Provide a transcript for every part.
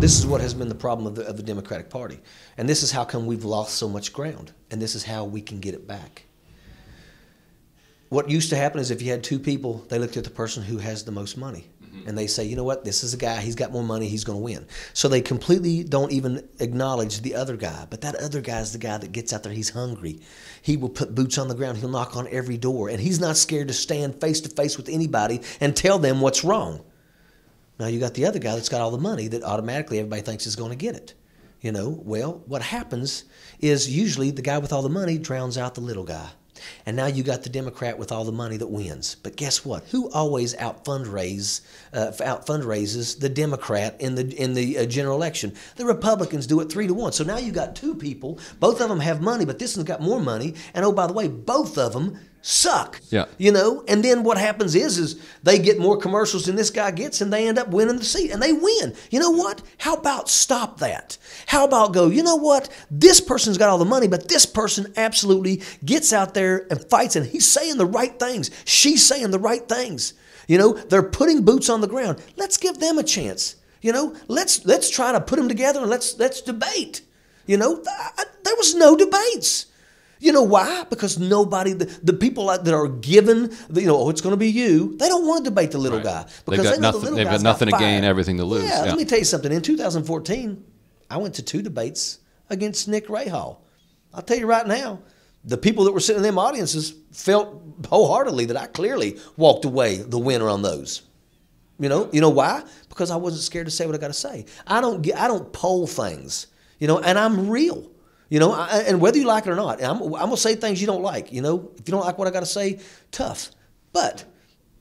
This is what has been the problem of the Democratic Party. And this is how come we've lost so much ground. And this is how we can get it back. What used to happen is if you had two people, they looked at the person who has the most money. And they say, you know what, this is a guy, he's got more money, he's going to win. So they completely don't even acknowledge the other guy. But that other guy is the guy that gets out there, he's hungry. He will put boots on the ground, he'll knock on every door. And he's not scared to stand face to face with anybody and tell them what's wrong. Now you got the other guy that's got all the money that automatically everybody thinks is going to get it. You know, well, what happens is usually the guy with all the money drowns out the little guy. And now you got the Democrat with all the money that wins. But guess what? Who always out fundraises the Democrat in the general election? The Republicans do it 3-1. So now you got two people. Both of them have money, but this one's got more money. And oh, by the way, both of them suck. Yeah. You know, and then what happens is they get more commercials than this guy gets, and they end up winning the seat, and they win. You know what? How about stop that? How about go, you know what? This person's got all the money, but this person absolutely gets out there and fights, and he's saying the right things. She's saying the right things. You know, they're putting boots on the ground. Let's give them a chance. You know, let's try to put them together and let's debate. You know, there was no debates. You know why? Because nobody, the people that are given, you know, oh, it's going to be you, they don't want to debate the little guy. Because they've got nothing to gain, everything to lose. Yeah, let me tell you something. In 2014, I went to 2 debates against Nick Rahal. I'll tell you right now, the people that were sitting in them audiences felt wholeheartedly that I clearly walked away the winner on those. You know why? Because I wasn't scared to say what I got to say. I don't poll things, you know, and I'm real. You know, and whether you like it or not, I'm going to say things you don't like. You know, if you don't like what I got to say, tough. But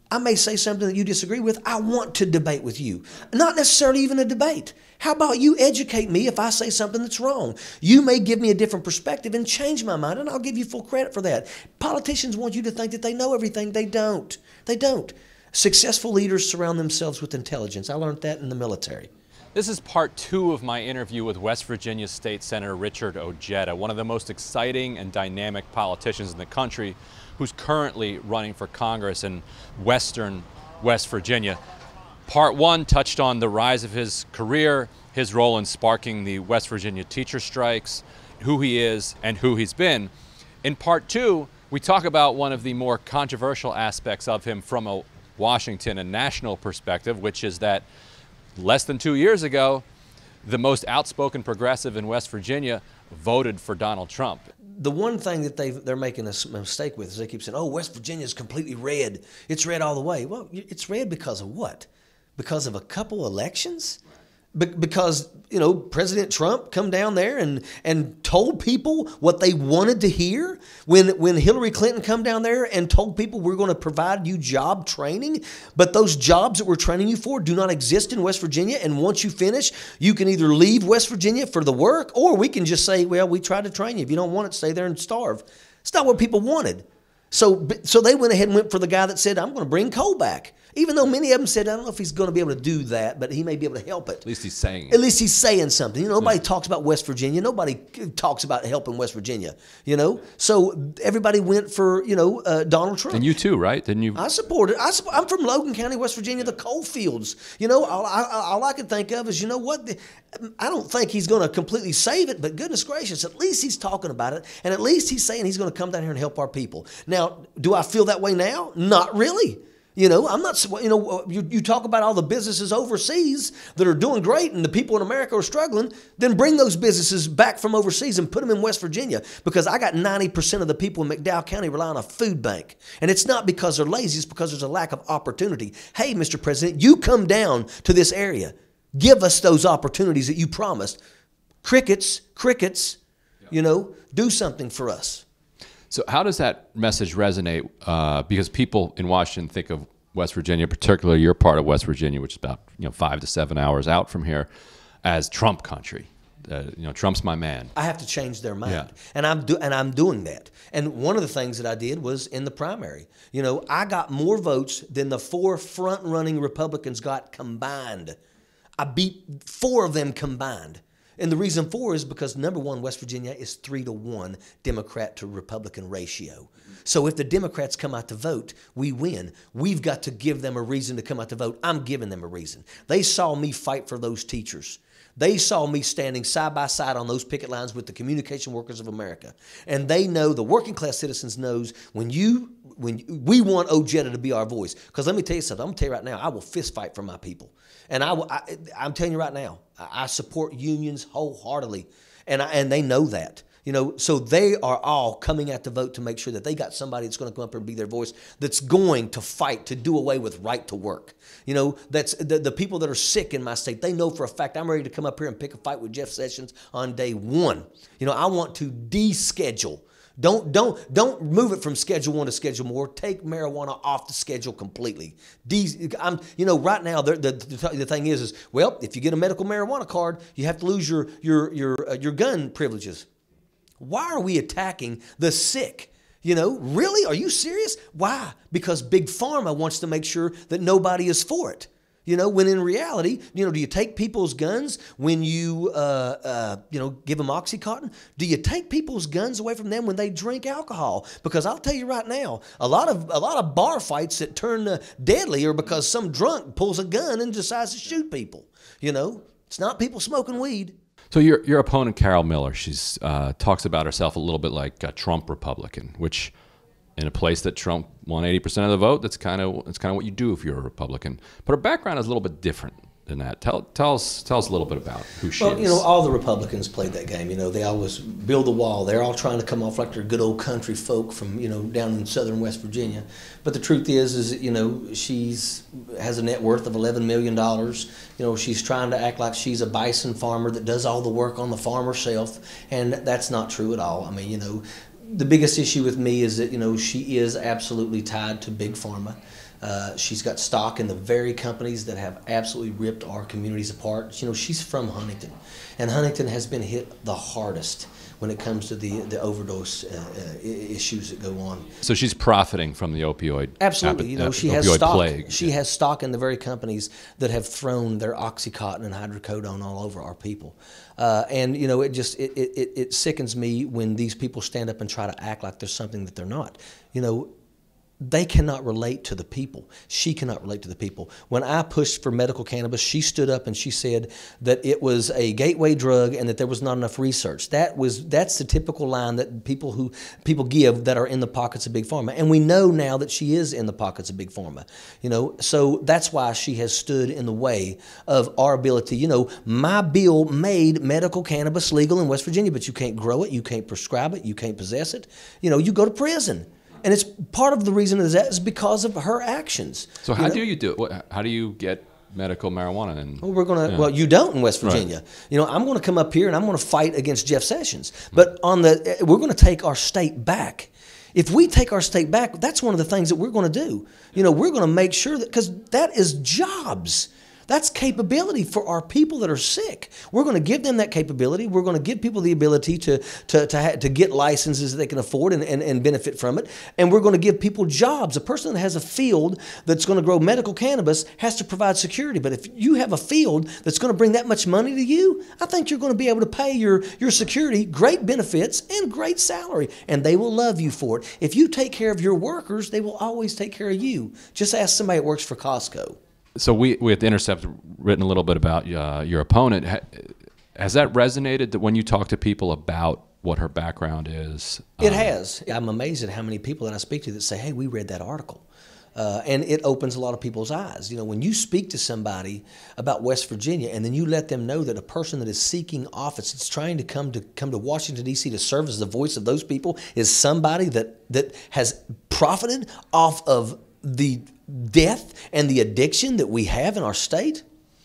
I may say something that you disagree with. I want to debate with you. Not necessarily even a debate. How about you educate me if I say something that's wrong? You may give me a different perspective and change my mind, and I'll give you full credit for that. Politicians want you to think that they know everything. They don't. They don't. Successful leaders surround themselves with intelligence. I learned that in the military. This is part 2 of my interview with West Virginia State Senator Richard Ojeda, one of the most exciting and dynamic politicians in the country who's currently running for Congress in western West Virginia. Part 1 touched on the rise of his career, his role in sparking the West Virginia teacher strikes, who he is and who he's been. In Part 2, we talk about one of the more controversial aspects of him from a Washington and national perspective, which is that less than 2 years ago, the most outspoken progressive in West Virginia voted for Donald Trump. The one thing that they're making a mistake with is they keep saying, oh, West Virginia is completely red. It's red all the way. Well, it's red because of what? Because of a couple elections? Because, you know, President Trump come down there and told people what they wanted to hear. When Hillary Clinton come down there and told people we're going to provide you job training, but those jobs that we're training you for do not exist in West Virginia, and once you finish, you can either leave West Virginia for the work, or we can just say, well, we tried to train you. If you don't want it, stay there and starve. It's not what people wanted. So they went ahead and went for the guy that said, I'm going to bring coal back. Even though many of them said, I don't know if he's going to be able to do that, but he may be able to help it. At least he's saying it. At least he's saying something. You know, nobody talks about West Virginia. Nobody talks about helping West Virginia, you know. So everybody went for, you know, Donald Trump. And you too, right? Didn't you? I supported. I'm from Logan County, West Virginia, the coal fields. You know, all I can think of is, you know what, I don't think he's going to completely save it, but goodness gracious, at least he's talking about it, and at least he's saying he's going to come down here and help our people. Now, do I feel that way now? Not really. You know, I'm not, you know, you talk about all the businesses overseas that are doing great and the people in America are struggling, then bring those businesses back from overseas and put them in West Virginia, because I got 90% of the people in McDowell County rely on a food bank. And it's not because they're lazy, it's because there's a lack of opportunity. Hey, Mr. President, you come down to this area. Give us those opportunities that you promised. Crickets, you know, do something for us. So how does that message resonate? Because people in Washington think of West Virginia, particularly your part of West Virginia, which is about 5 to 7 hours out from here, as Trump country. Trump's my man. I have to change their mind, yeah. And I'm doing that. And one of the things that I did was in the primary. You know, I got more votes than the 4 front-running Republicans got combined. I beat 4 of them combined. And the reason for is because, number one, West Virginia is 3-to-1 Democrat to Republican ratio. So if the Democrats come out to vote, we win. We've got to give them a reason to come out to vote. I'm giving them a reason. They saw me fight for those teachers. They saw me standing side by side on those picket lines with the communication workers of America. And they know, the working class citizens knows, when we want Ojeda to be our voice. Because let me tell you something. I'm going to tell you right now, I will fist fight for my people. And I'm telling you right now, I support unions wholeheartedly. And they know that. You know, so they are all coming out to vote to make sure that they got somebody that's going to come up and be their voice, that's going to fight to do away with right to work. You know, that's the people that are sick in my state. They know for a fact I'm ready to come up here and pick a fight with Jeff Sessions on day one. You know, I want to deschedule. Don't move it from Schedule 1 to Schedule more. Take marijuana off the schedule completely. Right now the thing is, well, if you get a medical marijuana card, you have to lose your gun privileges. Why are we attacking the sick? You know, really? Are you serious? Why? Because Big Pharma wants to make sure that nobody is for it. You know, when in reality, you know, do you take people's guns when you, give them Oxycontin? Do you take people's guns away from them when they drink alcohol? Because I'll tell you right now, a lot of bar fights that turn deadly are because some drunk pulls a gun and decides to shoot people. You know, it's not people smoking weed. So your opponent, Carol Miller, she's talks about herself a little bit like a Trump Republican, which in a place that Trump won 80% of the vote, that's kind of what you do if you're a Republican. But her background is a little bit different than that. Tell us a little bit about who she is. Well, you know, all the Republicans played that game. You know, they always build a wall. They're all trying to come off like they're good old country folk from, you know, down in southern West Virginia. But the truth is that, you know, has a net worth of $11 million. You know, she's trying to act like she's a bison farmer that does all the work on the farm herself, and that's not true at all. I mean, you know, the biggest issue with me is that, you know, she is absolutely tied to Big Pharma. She's got stock in the very companies that have absolutely ripped our communities apart. You know, she's from Huntington, and Huntington has been hit the hardest when it comes to the overdose issues that go on. So she's profiting from the opioid. Absolutely, you know, she has stock. Plague. She has stock in the very companies that have thrown their Oxycontin and hydrocodone all over our people. And you know, it sickens me when these people stand up and try to act like there's something that they're not. You know, they cannot relate to the people. She cannot relate to the people. When I pushed for medical cannabis, she stood up and she said that it was a gateway drug and that there was not enough research. That's the typical line that people give that are in the pockets of Big Pharma. And we know now that she is in the pockets of Big Pharma. You know, so that's why she has stood in the way of our ability. You know, my bill made medical cannabis legal in West Virginia, but you can't grow it, you can't prescribe it, you can't possess it. You know, you go to prison. And it's part of the reason is because of her actions. So how do you do it? How do you get medical marijuana? Well, you don't in West Virginia. Right. You know, I'm going to come up here and I'm going to fight against Jeff Sessions. But we're going to take our state back. If we take our state back, that's one of the things that we're going to do. You know, we're going to make sure that, because that is jobs. That's capability for our people that are sick. We're going to give them that capability. We're going to give people the ability to get licenses that they can afford and benefit from it. And we're going to give people jobs. A person that has a field that's going to grow medical cannabis has to provide security. But if you have a field that's going to bring that much money to you, I think you're going to be able to pay your security great benefits and great salary. And they will love you for it. If you take care of your workers, they will always take care of you. Just ask somebody that works for Costco. So we at The Intercept written a little bit about your opponent. Has that resonated when you talk to people about what her background is? It has. I'm amazed at how many people that I speak to that say, hey, we read that article. And it opens a lot of people's eyes. You know, when you speak to somebody about West Virginia and then you let them know that a person that is seeking office, that's trying to come to Washington, D.C. to serve as the voice of those people, is somebody that has profited off of the death and the addiction that we have in our state,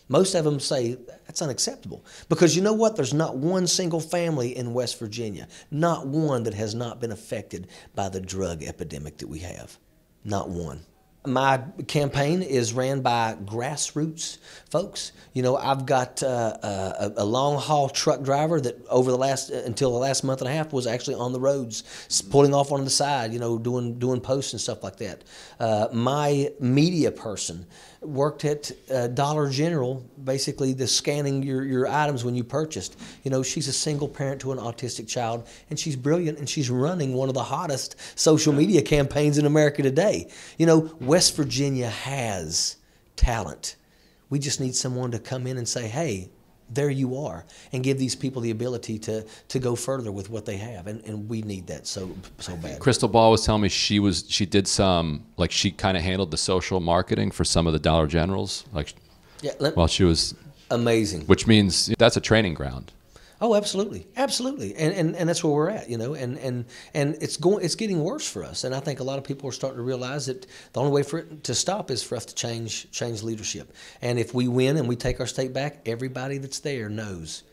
most of them say that's unacceptable. Because you know what? There's not one single family in West Virginia, not one that has not been affected by the drug epidemic that we have. Not one. My campaign is ran by grassroots folks. You know, I've got a long-haul truck driver that until the last month and a half was actually on the roads, pulling off on the side, you know, doing posts and stuff like that. My media person worked at Dollar General, basically the scanning your items when you purchased. You know, she's a single parent to an autistic child, and she's brilliant, and she's running one of the hottest social media campaigns in America today. You know, West Virginia has talent. We just need someone to come in and say, hey, there you are, and give these people the ability to go further with what they have, and we need that so bad. Crystal Ball was telling me she did some, like, she kind of handled the social marketing for some of the Dollar Generals, like, yeah, while she was amazing. Which means that's a training ground. Oh, absolutely, absolutely, and that's where we're at, you know, and it's getting worse for us, and I think a lot of people are starting to realize that the only way for it to stop is for us to change leadership, and if we win and we take our state back, everybody that's there knows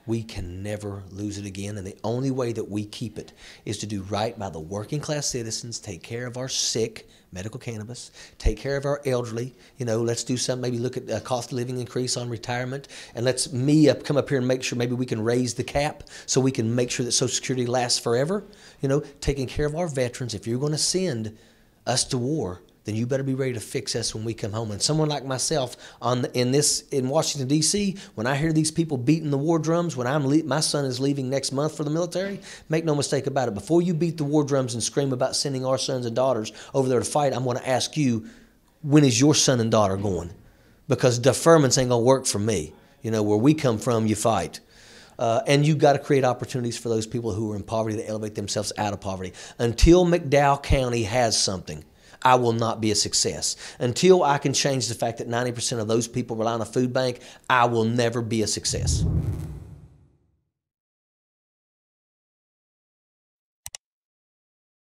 we can never lose it again, and the only way that we keep it is to do right by the working class citizens, take care of our sick, medical cannabis, take care of our elderly. You know, let's do something, maybe look at a cost of living increase on retirement, and let's come up here and make sure maybe we can raise the cap so we can make sure that Social Security lasts forever. You know, taking care of our veterans. If you're going to send us to war, then you better be ready to fix us when we come home. And someone like myself in Washington, D.C., when I hear these people beating the war drums, when my son is leaving next month for the military, make no mistake about it. Before you beat the war drums and scream about sending our sons and daughters over there to fight, I'm going to ask you, when is your son and daughter going? Because deferments ain't going to work for me. You know, where we come from, you fight. And you've got to create opportunities for those people who are in poverty to elevate themselves out of poverty. Until McDowell County has something, I will not be a success. Until I can change the fact that 90% of those people rely on a food bank, I will never be a success.